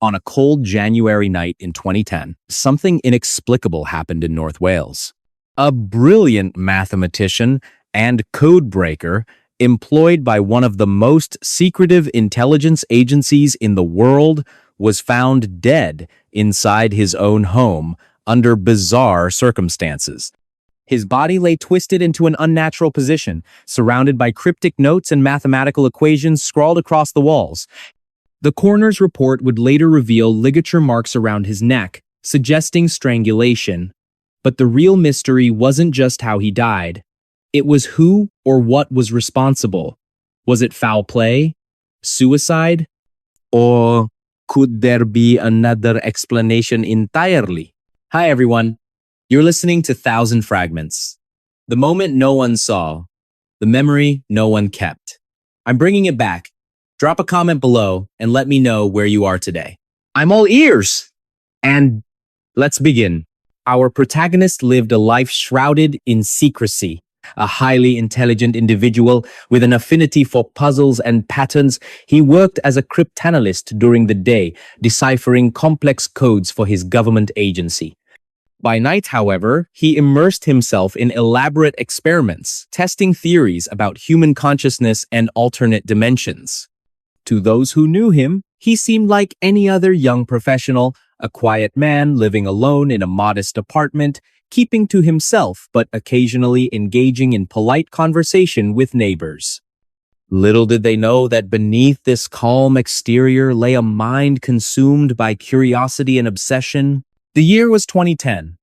On a cold January night in 2010, something inexplicable happened in North Wales. A brilliant mathematician and code breaker employed by one of the most secretive intelligence agencies in the world was found dead inside his own home under bizarre circumstances. His body lay twisted into an unnatural position, surrounded by cryptic notes and mathematical equations scrawled across the walls. The coroner's report would later reveal ligature marks around his neck, suggesting strangulation. But the real mystery wasn't just how he died. It was who or what was responsible. Was it foul play? Suicide? Or could there be another explanation entirely? Hi everyone. You're listening to Thousand Fragments. The moment no one saw, the memory no one kept. I'm bringing it back. Drop a comment below and let me know where you are today. I'm all ears! And let's begin. Our protagonist lived a life shrouded in secrecy. A highly intelligent individual with an affinity for puzzles and patterns, he worked as a cryptanalyst during the day, deciphering complex codes for his government agency. By night, however, he immersed himself in elaborate experiments, testing theories about human consciousness and alternate dimensions. To those who knew him, he seemed like any other young professional, a quiet man living alone in a modest apartment, keeping to himself but occasionally engaging in polite conversation with neighbors. Little did they know that beneath this calm exterior lay a mind consumed by curiosity and obsession. The year was 2010,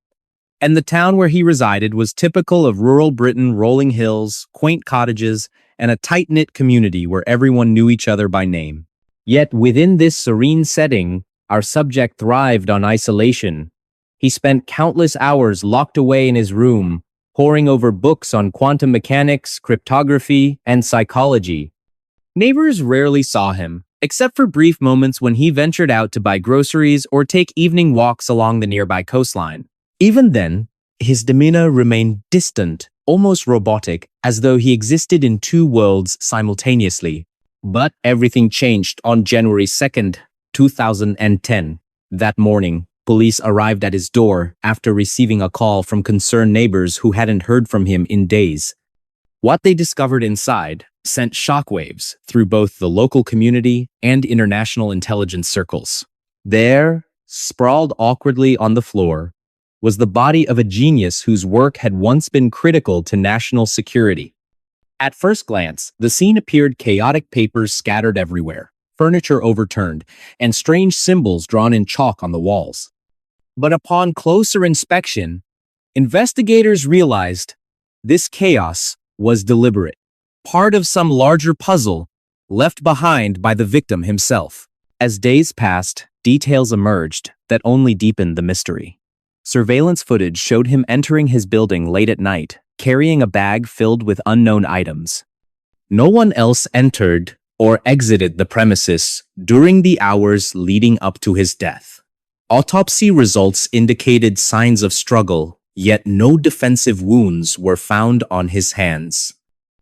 and the town where he resided was typical of rural Britain: rolling hills, quaint cottages, and a tight-knit community where everyone knew each other by name. Yet within this serene setting, our subject thrived on isolation. He spent countless hours locked away in his room, poring over books on quantum mechanics, cryptography, and psychology. Neighbors rarely saw him, except for brief moments when he ventured out to buy groceries or take evening walks along the nearby coastline. Even then, his demeanor remained distant, almost robotic, as though he existed in two worlds simultaneously. But everything changed on January 2nd, 2010. That morning, police arrived at his door after receiving a call from concerned neighbors who hadn't heard from him in days. What they discovered inside sent shockwaves through both the local community and international intelligence circles. There, sprawled awkwardly on the floor, was the body of a genius whose work had once been critical to national security. At first glance, the scene appeared chaotic: papers scattered everywhere, furniture overturned, and strange symbols drawn in chalk on the walls. But upon closer inspection, investigators realized this chaos was deliberate, part of some larger puzzle left behind by the victim himself. As days passed, details emerged that only deepened the mystery. Surveillance footage showed him entering his building late at night, carrying a bag filled with unknown items. No one else entered or exited the premises during the hours leading up to his death. Autopsy results indicated signs of struggle, yet no defensive wounds were found on his hands.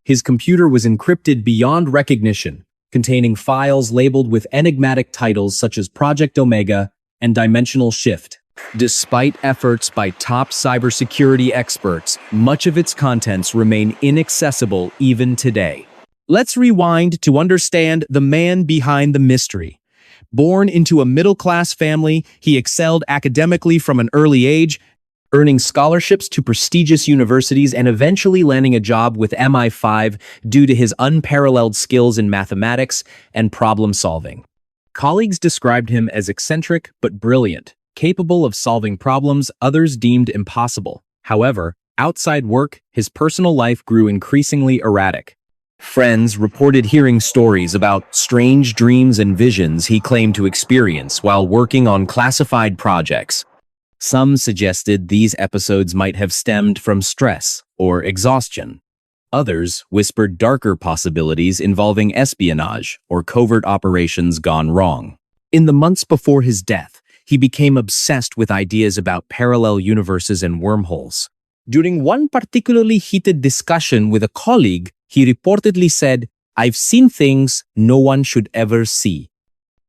His computer was encrypted beyond recognition, containing files labeled with enigmatic titles such as Project Omega and Dimensional Shift. Despite efforts by top cybersecurity experts, much of its contents remain inaccessible even today. Let's rewind to understand the man behind the mystery. Born into a middle-class family, he excelled academically from an early age, earning scholarships to prestigious universities and eventually landing a job with MI5 due to his unparalleled skills in mathematics and problem-solving. Colleagues described him as eccentric but brilliant, capable of solving problems others deemed impossible. However, outside work, his personal life grew increasingly erratic. Friends reported hearing stories about strange dreams and visions he claimed to experience while working on classified projects. Some suggested these episodes might have stemmed from stress or exhaustion. Others whispered darker possibilities involving espionage or covert operations gone wrong. In the months before his death, he became obsessed with ideas about parallel universes and wormholes. During one particularly heated discussion with a colleague, he reportedly said, "I've seen things no one should ever see."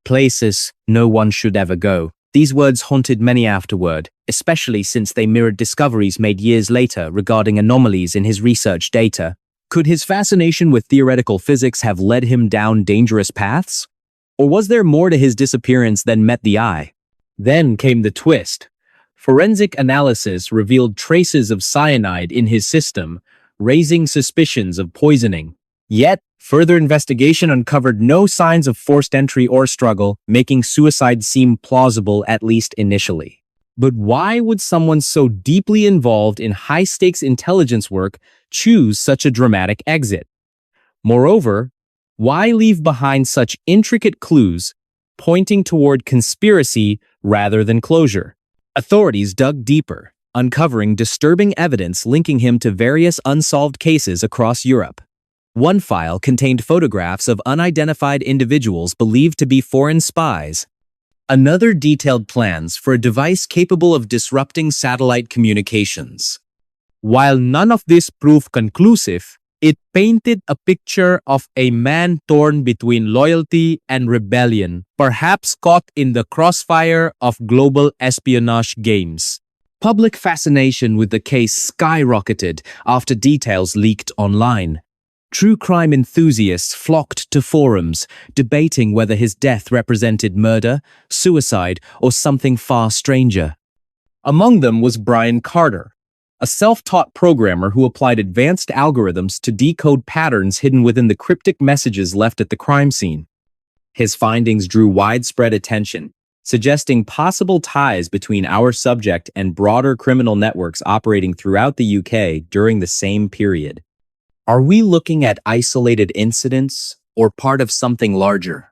Places no one should ever go. These words haunted many afterward, especially since they mirrored discoveries made years later regarding anomalies in his research data. Could his fascination with theoretical physics have led him down dangerous paths? Or was there more to his disappearance than met the eye? Then came the twist. Forensic analysis revealed traces of cyanide in his system, raising suspicions of poisoning. Yet, further investigation uncovered no signs of forced entry or struggle, making suicide seem plausible at least initially. But why would someone so deeply involved in high-stakes intelligence work choose such a dramatic exit? Moreover, why leave behind such intricate clues pointing toward conspiracy rather than closure? Authorities dug deeper, uncovering disturbing evidence linking him to various unsolved cases across Europe. One file contained photographs of unidentified individuals believed to be foreign spies. Another detailed plans for a device capable of disrupting satellite communications. While none of this proved conclusive, it painted a picture of a man torn between loyalty and rebellion, perhaps caught in the crossfire of global espionage games. Public fascination with the case skyrocketed after details leaked online. True crime enthusiasts flocked to forums, debating whether his death represented murder, suicide, or something far stranger. Among them was Brian Carter, a self-taught programmer who applied advanced algorithms to decode patterns hidden within the cryptic messages left at the crime scene. His findings drew widespread attention, suggesting possible ties between our subject and broader criminal networks operating throughout the UK during the same period. Are we looking at isolated incidents or part of something larger?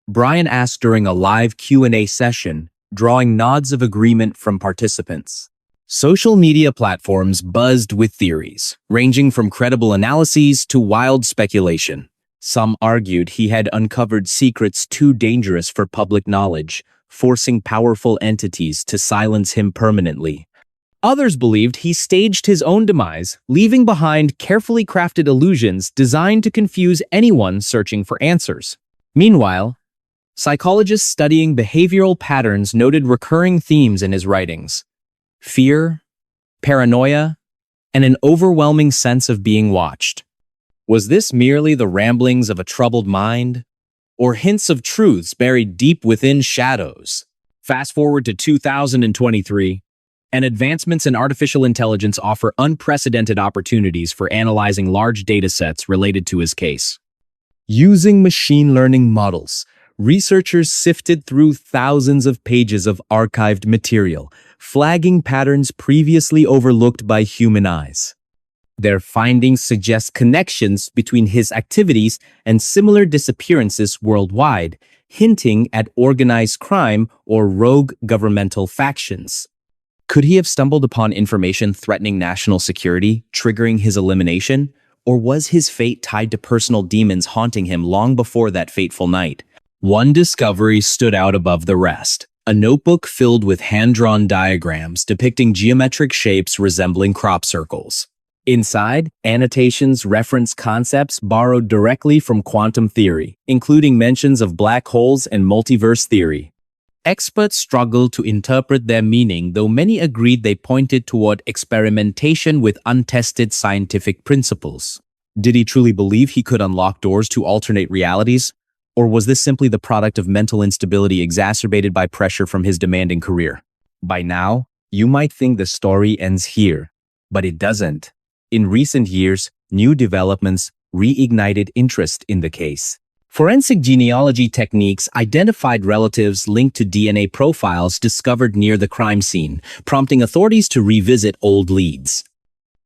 Brian asked during a live Q&A session, drawing nods of agreement from participants. Social media platforms buzzed with theories, ranging from credible analyses to wild speculation. Some argued he had uncovered secrets too dangerous for public knowledge, forcing powerful entities to silence him permanently. Others believed he staged his own demise, leaving behind carefully crafted illusions designed to confuse anyone searching for answers. Meanwhile, psychologists studying behavioral patterns noted recurring themes in his writings: fear, paranoia, and an overwhelming sense of being watched. Was this merely the ramblings of a troubled mind, or hints of truths buried deep within shadows? Fast forward to 2023, and advancements in artificial intelligence offer unprecedented opportunities for analyzing large datasets related to his case. Using machine learning models, researchers sifted through thousands of pages of archived material, flagging patterns previously overlooked by human eyes. Their findings suggest connections between his activities and similar disappearances worldwide, hinting at organized crime or rogue governmental factions. Could he have stumbled upon information threatening national security, triggering his elimination? Or was his fate tied to personal demons haunting him long before that fateful night? One discovery stood out above the rest: a notebook filled with hand-drawn diagrams depicting geometric shapes resembling crop circles. Inside, annotations reference concepts borrowed directly from quantum theory, including mentions of black holes and multiverse theory. Experts struggled to interpret their meaning, though many agreed they pointed toward experimentation with untested scientific principles. Did he truly believe he could unlock doors to alternate realities? Or was this simply the product of mental instability exacerbated by pressure from his demanding career? By now, you might think the story ends here, but it doesn't. In recent years, new developments reignited interest in the case. Forensic genealogy techniques identified relatives linked to DNA profiles discovered near the crime scene, prompting authorities to revisit old leads.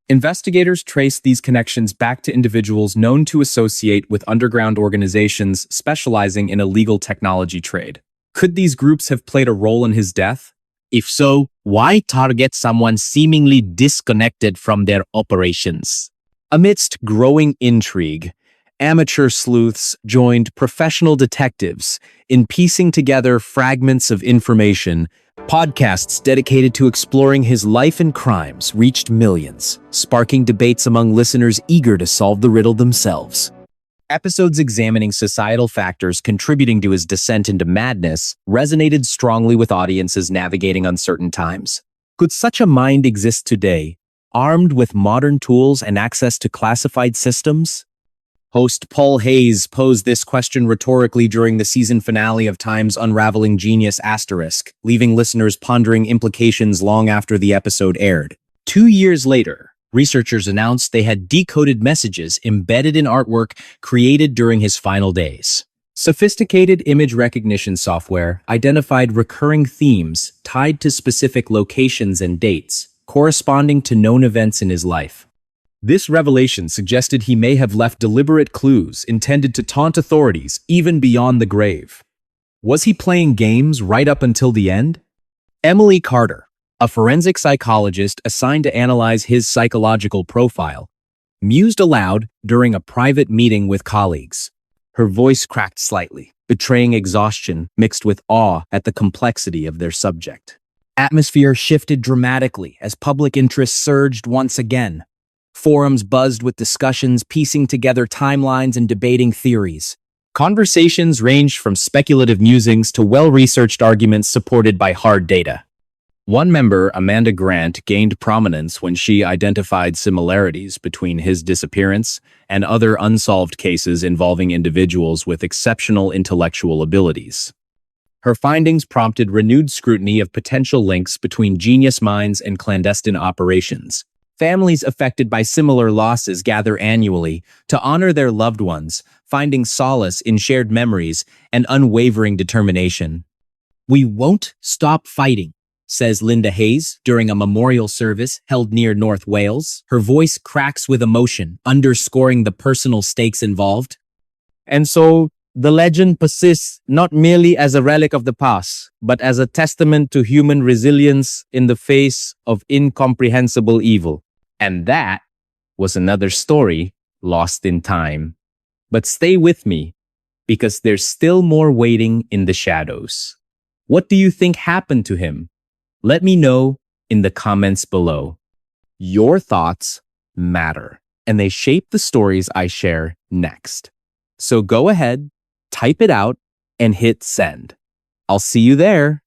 Investigators traced these connections back to individuals known to associate with underground organizations specializing in illegal technology trade. Could these groups have played a role in his death? If so, why target someone seemingly disconnected from their operations? Amidst growing intrigue, amateur sleuths joined professional detectives in piecing together fragments of information. Podcasts dedicated to exploring his life and crimes reached millions, sparking debates among listeners eager to solve the riddle themselves. Episodes examining societal factors contributing to his descent into madness resonated strongly with audiences navigating uncertain times. Could such a mind exist today, armed with modern tools and access to classified systems? Host Paul Hayes posed this question rhetorically during the season finale of Time's Unraveling Genius*, leaving listeners pondering implications long after the episode aired. 2 years later, researchers announced they had decoded messages embedded in artwork created during his final days. Sophisticated image recognition software identified recurring themes tied to specific locations and dates, corresponding to known events in his life. This revelation suggested he may have left deliberate clues intended to taunt authorities even beyond the grave. Was he playing games right up until the end? Emily Carter, a forensic psychologist assigned to analyze his psychological profile, mused aloud during a private meeting with colleagues. Her voice cracked slightly, betraying exhaustion mixed with awe at the complexity of their subject. Atmosphere shifted dramatically as public interest surged once again. Forums buzzed with discussions piecing together timelines and debating theories. Conversations ranged from speculative musings to well-researched arguments supported by hard data. One member, Amanda Grant, gained prominence when she identified similarities between his disappearance and other unsolved cases involving individuals with exceptional intellectual abilities. Her findings prompted renewed scrutiny of potential links between genius minds and clandestine operations. Families affected by similar losses gather annually to honor their loved ones, finding solace in shared memories and unwavering determination. "We won't stop fighting," says Linda Hayes during a memorial service held near North Wales. Her voice cracks with emotion, underscoring the personal stakes involved. And so, the legend persists not merely as a relic of the past, but as a testament to human resilience in the face of incomprehensible evil. And that was another story lost in time. But stay with me, because there's still more waiting in the shadows. What do you think happened to him? Let me know in the comments below. Your thoughts matter, and they shape the stories I share next. So go ahead, type it out, and hit send. I'll see you there.